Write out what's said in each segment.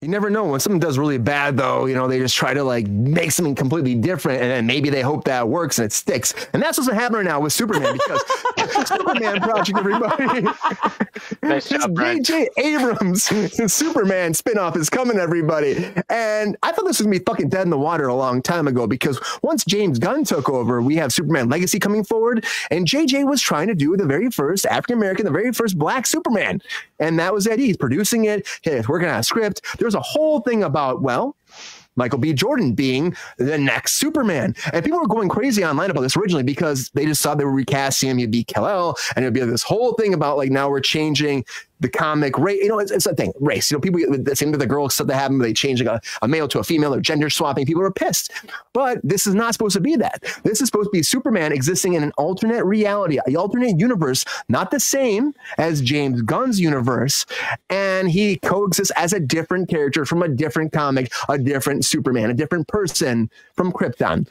You never know when something does really bad, though. You know, they just try to like make something completely different, and then maybe they hope that works and it sticks. And that's what's happening now with Superman, because Superman project, everybody. Nice job, Brian. J.J. Abrams Superman spinoff is coming, everybody. And I thought this was gonna be fucking dead in the water a long time ago, because once James Gunn took over, we have Superman Legacy coming forward, and J.J. was trying to do the very first African American, the very first Black Superman, and that was Eddie. He's producing it. He's working on a script. There's a whole thing about, well, Michael B. Jordan being the next Superman. And people were going crazy online about this originally because they just thought they were recasting him. He'd be Kal-El, and it'd be this whole thing about like, now we're changing the comic race. You know, it's a thing, race. You know, people, the same with the girl stuff that happened, they changed like a male to a female or gender swapping. People were pissed. But this is not supposed to be that. This is supposed to be Superman existing in an alternate reality, an alternate universe, not the same as James Gunn's universe. And he coexists as a different character from a different comic, a different Superman, a different person from Krypton.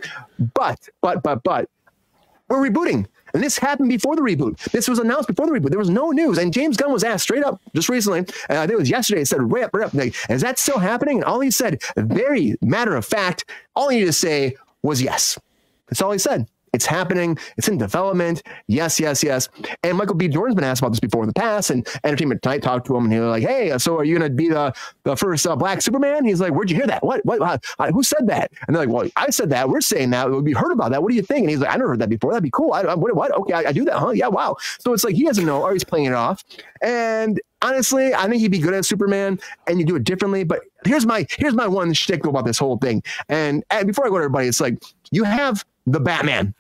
But we're rebooting. And this happened before the reboot. This was announced before the reboot. There was no news. And James Gunn was asked straight up just recently, I think it was yesterday, he said, right up. Like, is that still happening? And all he said, very matter of fact, all he needed to say was yes. That's all he said. It's happening. It's in development. Yes, yes, yes. And Michael B. Jordan's been asked about this before in the past, and Entertainment Tonight talked to him, and he was like, hey, so are you going to be the first Black Superman? He's like, where'd you hear that? What? Who said that? And they're like, well, I said that. We're saying that. We heard about that. What do you think? And he's like, I never heard that before. That'd be cool. What? Okay, I do that, huh? Yeah, wow. So it's like he doesn't know, or he's playing it off. And honestly, I think he'd be good at Superman, and you do it differently. But here's my one shtick about this whole thing. And before I go to everybody, it's like, you have the Batman,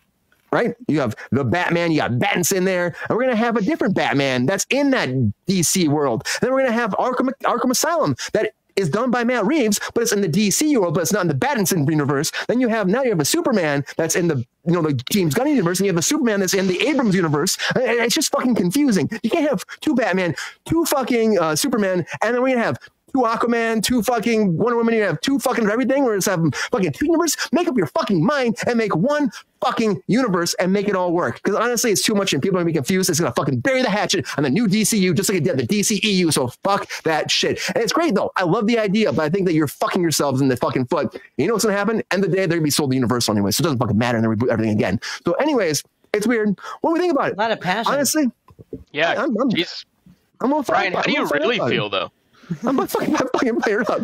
right? You have the Batman, you got Battinson in there, and we're going to have a different Batman that's in that DC world. Then we're going to have Arkham Asylum that is done by Matt Reeves, but it's in the DC world, but it's not in the Battinson universe. Then you have a Superman that's in the the James Gunn universe, and you have a Superman that's in the Abrams universe. And it's just fucking confusing. You can't have two Batman, two fucking Superman, and then we're going to have two Aquaman, two fucking Wonder Woman, you have two fucking everything, where it's having fucking two universe. Make up your fucking mind and make one fucking universe and make it all work. Because honestly, it's too much and people are going to be confused. It's going to fucking bury the hatchet on the new DCU, just like it did the DCEU. So fuck that shit. And it's great though. I love the idea, but I think that you're fucking yourselves in the fucking foot. You know what's going to happen? End of the day, they're going to be sold to Universal anyway. So it doesn't fucking matter, and they reboot everything again. So anyways, it's weird. What do we think about it? A lot of passion. Honestly. Yeah. I'm on fire. Brian, how do you really feel though? I'm fucking fired up.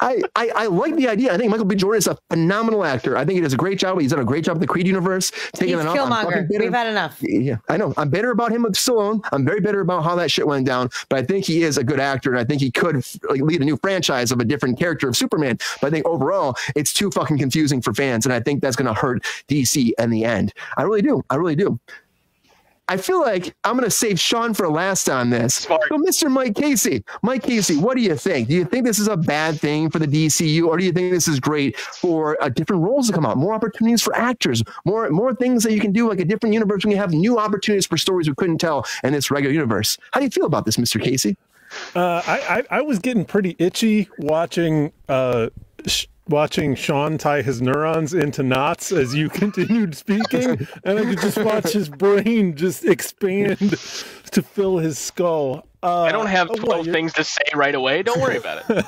I like the idea. I think Michael B. Jordan is a phenomenal actor. I think he does a great job. He's done a great job with the Creed universe. He's Killmonger. We've had enough. Yeah, I know. I'm bitter about him with Stallone. I'm very bitter about how that shit went down. But I think he is a good actor, and I think he could lead a new franchise of a different character of Superman. But I think overall, it's too fucking confusing for fans, and I think that's going to hurt DC in the end. I really do. I really do. I feel like I'm going to save Sean for last on this. Smart. So, Mr. Mike Casey, what do you think? Do you think this is a bad thing for the DCU, or do you think this is great for different roles to come out, more opportunities for actors, more things that you can do, like a different universe when you have new opportunities for stories we couldn't tell in this regular universe? How do you feel about this, Mr. Casey? I was getting pretty itchy watching Sean tie his neurons into knots as you continued speaking, and I could just watch his brain just expand to fill his skull. I don't have 12 things to say right away. Don't worry about it.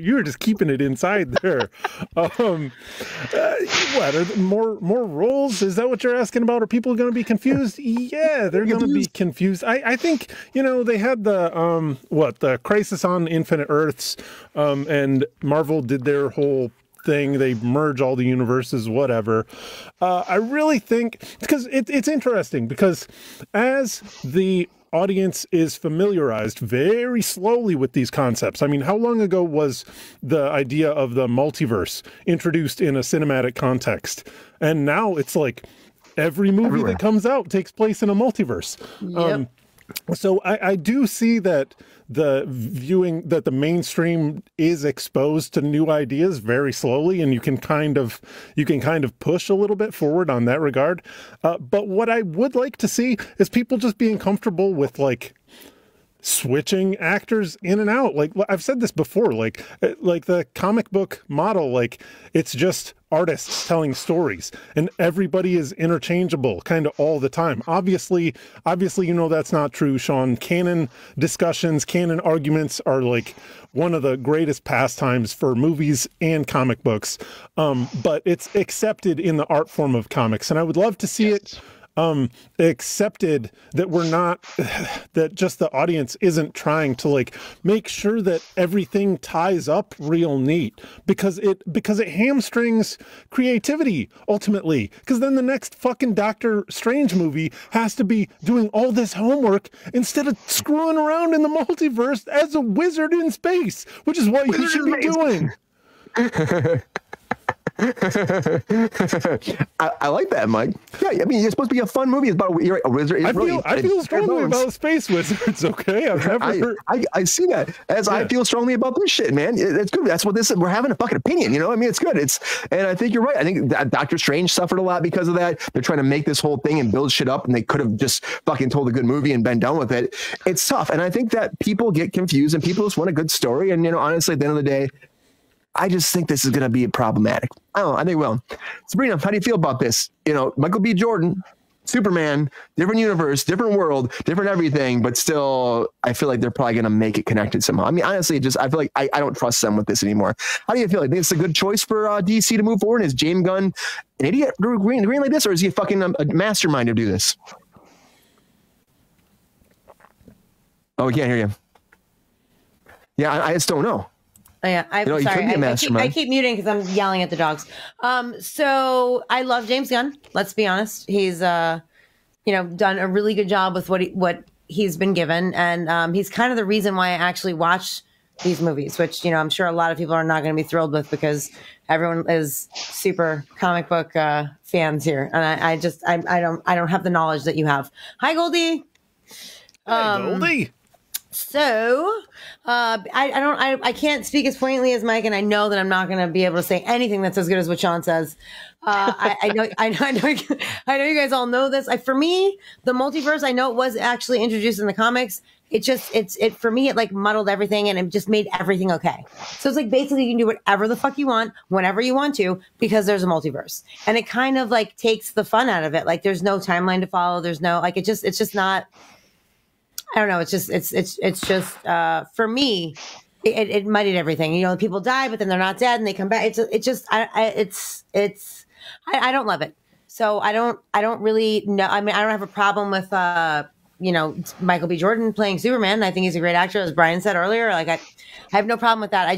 you were just keeping it inside there. What are more roles? Is that what you're asking about? Are people going to be confused? Yeah, they're going to be confused. I think they had the Crisis on Infinite Earths, and Marvel did their whole thing. They merge all the universes, whatever. I really think, because it's interesting, because as the audience is familiarized very slowly with these concepts. I mean, how long ago was the idea of the multiverse introduced in a cinematic context? And now it's like every movie that comes out takes place in a multiverse. Yep. So I do see that the mainstream is exposed to new ideas very slowly, and you can kind of push a little bit forward on that regard. But what I would like to see is people just being comfortable with switching actors in and out. Like I've said this before, like the comic book model, like it's just artists telling stories and everybody is interchangeable kind of all the time. Obviously, you know, that's not true, Sean. Canon discussions, canon arguments are like one of the greatest pastimes for movies and comic books. But it's accepted in the art form of comics. And I would love to see it accepted, that we're not, that just the audience isn't trying to like make sure that everything ties up real neat, because it hamstrings creativity ultimately, because then the next fucking Doctor Strange movie has to be doing all this homework instead of screwing around in the multiverse as a wizard in space, which is what you should be doing. I like that, Mike. Yeah, I mean, it's supposed to be a fun movie. It's about you're a wizard. I feel strongly about space wizards. Okay, I've never. I see that as I feel strongly about this shit, man. It's good. That's what this is. We're having a fucking opinion, you know. I mean, it's good. And I think you're right. I think Doctor Strange suffered a lot because of that. They're trying to make this whole thing and build shit up, and they could have just fucking told a good movie and been done with it. It's tough, and I think that people get confused, and people just want a good story. And you know, honestly, at the end of the day, I just think this is going to be problematic. I don't know. I think, well, Sabrina, how do you feel about this? You know, Michael B. Jordan, Superman, different universe, different world, different everything, but still, I feel like they're probably going to make it connected somehow. I mean, honestly, I feel like I don't trust them with this anymore. How do you feel? I think it's a good choice for DC to move forward. Is James Gunn an idiot green like this, or is he a fucking a mastermind to do this? Oh, we can't hear you. Yeah, I just don't know. Oh, yeah, I'm sorry. I keep muting because I'm yelling at the dogs. So I love James Gunn. Let's be honest. He's, done a really good job with what he's been given, and he's kind of the reason why I actually watch these movies, which I'm sure a lot of people are not going to be thrilled with because everyone is super comic book fans here, and I don't have the knowledge that you have. Hi, Goldie. Hi, Goldie. So I can't speak as poignantly as Mike, and I know that I'm not going to be able to say anything that's as good as what Sean says. I know you guys all know this. For me, the multiverse, I know it was actually introduced in the comics. For me, it like muddled everything and it just made everything okay. So it's like basically you can do whatever the fuck you want, whenever you want to, because there's a multiverse, and it kind of like takes the fun out of it. Like there's no timeline to follow. There's no it's just not. I don't know. It's just for me, it muddied everything. People die, but then they're not dead and they come back. I don't love it. So I don't really know. I mean, I don't have a problem with, Michael B. Jordan playing Superman. I think he's a great actor, as Brian said earlier. Like I have no problem with that. I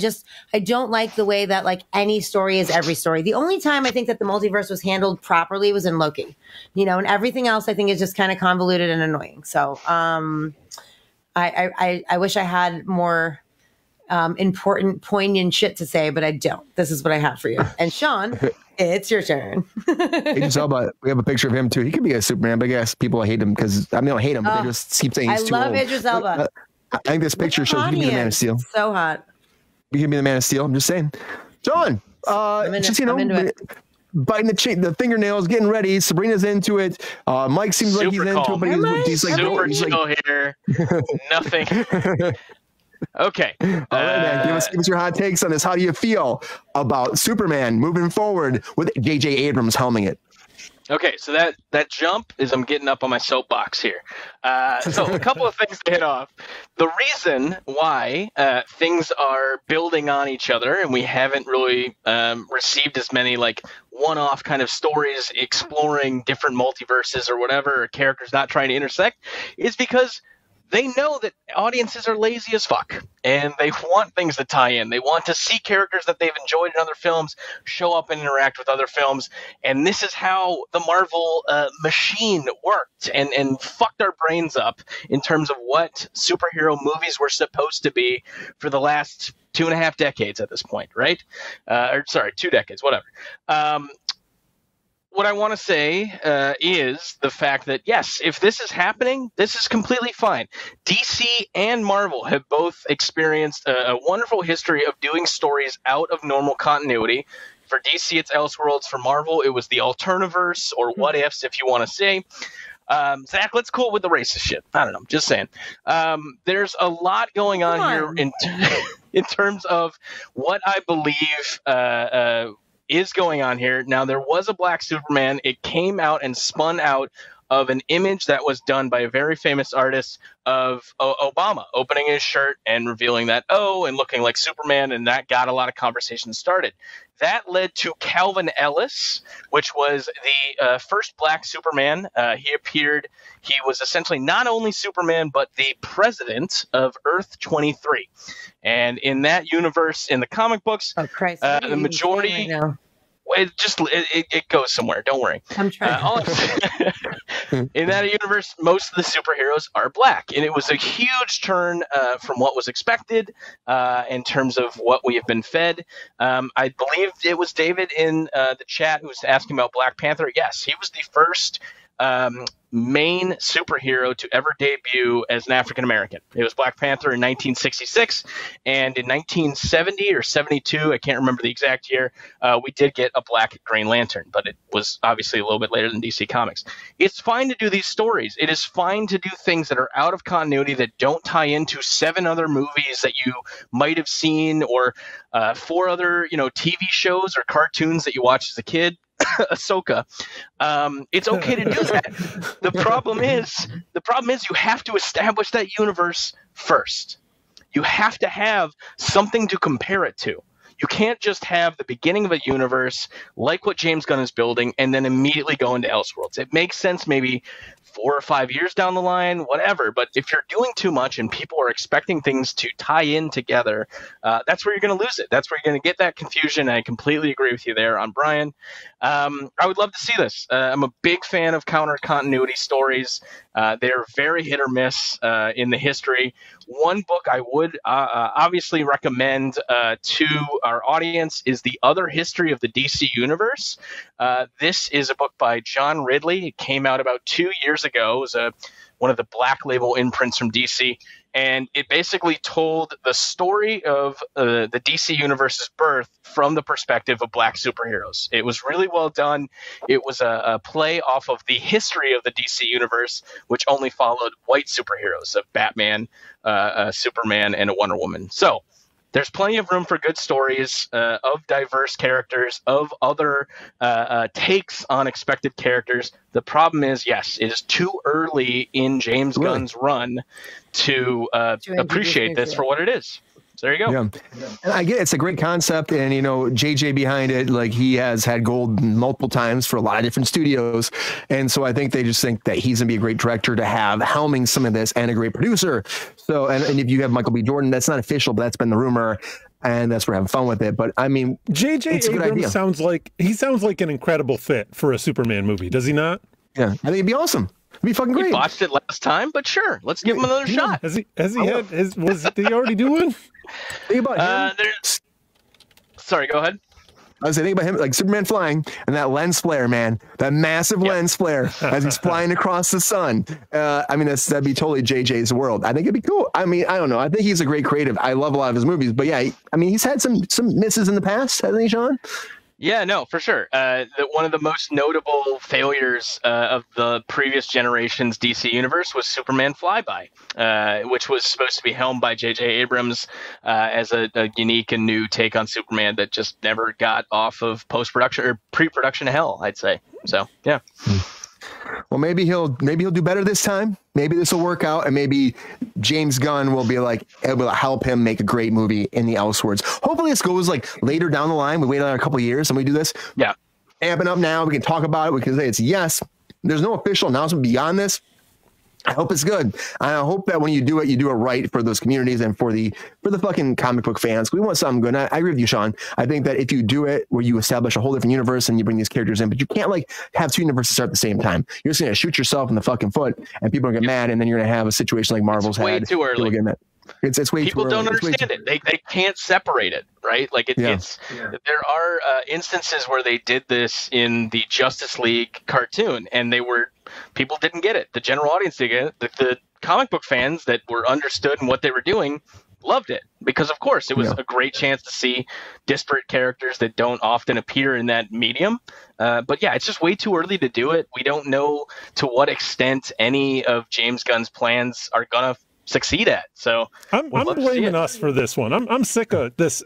don't like the way that like any story is every story. The only time I think that the multiverse was handled properly was in Loki, and everything else I think is just kind of convoluted and annoying. So, I wish I had more important, poignant shit to say, but I don't. This is what I have for you. And Sean, it's your turn. Idris Elba, we have a picture of him too. He could be a Superman, but I guess people hate him because they don't hate him, but they just keep saying he's too old. I love Idris Elba. I think this picture shows he could be the Man of Steel. So hot. He could be the Man of Steel. I'm just saying. John, biting the fingernails, getting ready. Sabrina's into it. Mike seems like he's into it, but he's like super chill here. Nothing. Okay. All right, man. Give us your hot takes on this. How do you feel about Superman moving forward with J.J. Abrams helming it? Okay, so that jump is I'm getting up on my soapbox here. So a couple of things to hit off. The reason why things are building on each other and we haven't really received as many like one-off kind of stories exploring different multiverses or whatever, or characters not trying to intersect, is because they know that audiences are lazy as fuck, and they want things to tie in. They want to see characters that they've enjoyed in other films show up and interact with other films, and this is how the Marvel machine worked and fucked our brains up in terms of what superhero movies were supposed to be for the last 2.5 decades at this point, right? 2 decades, whatever. What I want to say is the fact that, yes, if this is happening, this is completely fine. DC and Marvel have both experienced a wonderful history of doing stories out of normal continuity. For DC, it's Elseworlds. For Marvel, it was the Alterniverse, or What Ifs, if you want to say. Zach, let's cool with the racist shit. I don't know. Just saying. There's a lot going on here in terms of what I believe is going on here. Now, there was a black Superman. It came out and spun out of an image that was done by a very famous artist of Obama opening his shirt and revealing that and looking like Superman, and that got a lot of conversation started. That led to Calvin Ellis, which was the first black Superman. He was essentially not only Superman, but the president of Earth 23. And in that universe, in the comic books, the majority... It goes somewhere. Don't worry. I'm trying. In that universe, most of the superheroes are black, and it was a huge turn from what was expected in terms of what we have been fed. I believe it was David in the chat who was asking about Black Panther. Yes, he was the first main superhero to ever debut as an African American. It was Black Panther in 1966, and in 1970 or 72, I can't remember the exact year, we did get a black Green Lantern, but it was obviously a little bit later than DC Comics. It's fine to do these stories. It is fine to do things that are out of continuity, that don't tie into 7 other movies that you might have seen, or 4 other TV shows or cartoons that you watched as a kid. Ahsoka. It's okay to do that. The problem is you have to establish that universe first. You have to have something to compare it to. You can't just have the beginning of a universe like what James Gunn is building and then immediately go into Elseworlds. It makes sense maybe 4 or 5 years down the line, whatever. But if you're doing too much and people are expecting things to tie in together, that's where you're going to lose it. That's where you're going to get that confusion. I completely agree with you there on Brian. I would love to see this. I'm a big fan of counter-continuity stories. They're very hit or miss in the history. One book I would obviously recommend to our audience is The Other History of the DC Universe. This is a book by John Ridley. It came out about 2 years ago. It was one of the Black Label imprints from DC. And it basically told the story of the DC Universe's birth from the perspective of black superheroes. It was really well done. It was a play off of the history of the DC Universe, which only followed white superheroes of Batman, Superman, and a Wonder Woman. So there's plenty of room for good stories of diverse characters, of other takes on expected characters. The problem is, yes, it is too early in James Gunn's run to appreciate this for what it is. So there you go. Yeah. And I get it's a great concept, and JJ behind it, like, he has had gold multiple times for a lot of different studios, and so I think they just think that he's gonna be a great director to have helming some of this, and a great producer. So and if you have Michael B. Jordan, that's not official, but that's been the rumor, and that's we're having fun with it. But I mean, JJ Abrams sounds like an incredible fit for a Superman movie, does he not? Yeah, I think it'd be awesome. It'd be fucking great. He botched it last time, but sure, let's give him another shot. Did he already do one? Think about him. Sorry, go ahead. I was thinking about him, like Superman flying, and that lens flare, man, that massive lens flare as he's flying across the sun. I mean, that'd be totally JJ's world. I think it'd be cool. I mean, I don't know. I think he's a great creative. I love a lot of his movies, but yeah, I mean, he's had some misses in the past, hasn't he, Sean? Yeah, no, for sure. One of the most notable failures of the previous generation's DC universe was Superman Flyby, which was supposed to be helmed by J.J. Abrams as a unique and new take on Superman that just never got off of post-production or pre-production hell, I'd say. So, yeah. Well, maybe he'll do better this time. Maybe this will work out, and maybe James Gunn will be able to help him make a great movie in the Elseworlds. Hopefully this goes later down the line. We wait another couple of years and we do this. Yeah. Amping up now. We can talk about it. We can say it's yes. There's no official announcement beyond this. I hope it's good. I hope that when you do it right for those communities and for the fucking comic book fans. We want something good. I agree with you, Sean. I think that if you do it where you establish a whole different universe and you bring these characters in, but you can't have 2 universes start at the same time. You're just going to shoot yourself in the fucking foot, and people are going to get mad, and then you're going to have a situation like Marvel's had. Way too early. It's way people too early. Don't understand it. They can't separate it, right? There are instances where they did this in the Justice League cartoon, and people didn't get it. The general audience didn't get it. The comic book fans that were understood in what they were doing loved it because, of course, it was a great chance to see disparate characters that don't often appear in that medium. But yeah, it's just way too early to do it. We don't know to what extent any of James Gunn's plans are gonna succeed at. So I'm blaming us for this one. I'm sick of this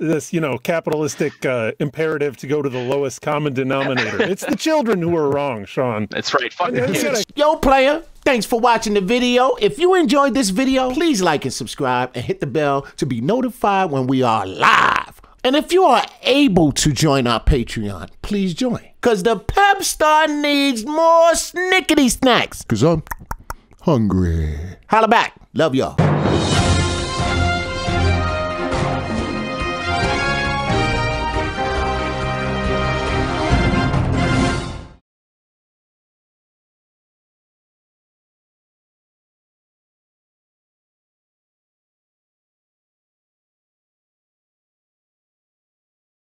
capitalistic imperative to go to the lowest common denominator. It's the children who are wrong, Sean. That's right. Fuck the kids. Yo, player, thanks for watching the video. If you enjoyed this video, please like and subscribe and hit the bell to be notified when we are live. And if you are able to join our Patreon, please join. Because the Pep Star needs more snickety snacks. Because I'm hungry. Holla back. Love y'all.